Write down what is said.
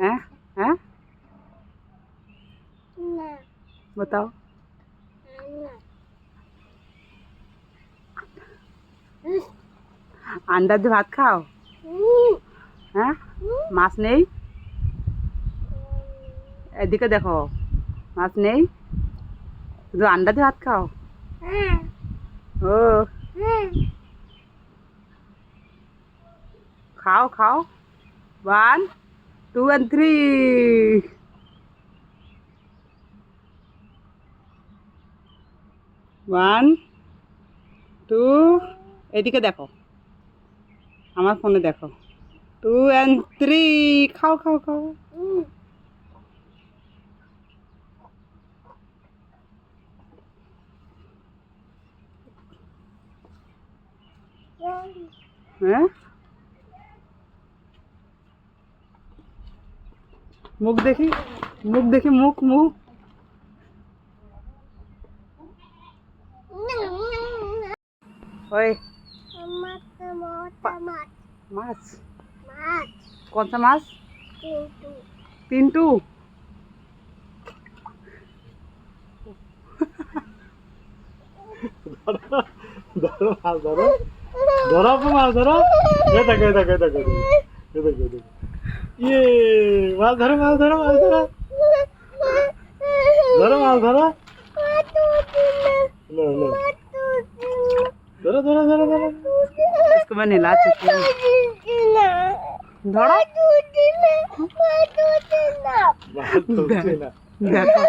हैं हैं बताओ। अंडा দিয়ে ভাত খাও? হ্যাঁ, মাছ নেই? এদিকে দেখো, মাছ নেই, শুধু अंडा দিয়ে ভাত খাও? ও খাও খাও। 1 2 and 3। 1 2। এদিকে দেখো, আমার ফোনে দেখো। 2 and 3। খাও খাও খাও। হ্যাঁ, মুখ দেখি, মুখ দেখি, মুখ মুখ। ओए माछ, कौन सा माछ? पिंटू। ধরো মাছ ধরো, ধরো আপু মাছ ধরো। এ দেখো এ দেখো এ দেখো এ দেখো এ দেখো। ইয়ে মাছ ধরো মাছ ধরো মাছ ধরো, ধরো মাছ ধরো। लो लो ধরো ধরো ধরো ধরো। इसको मैं नहला चुकी हूँ। धरो। মাছ ধরছে না। देखो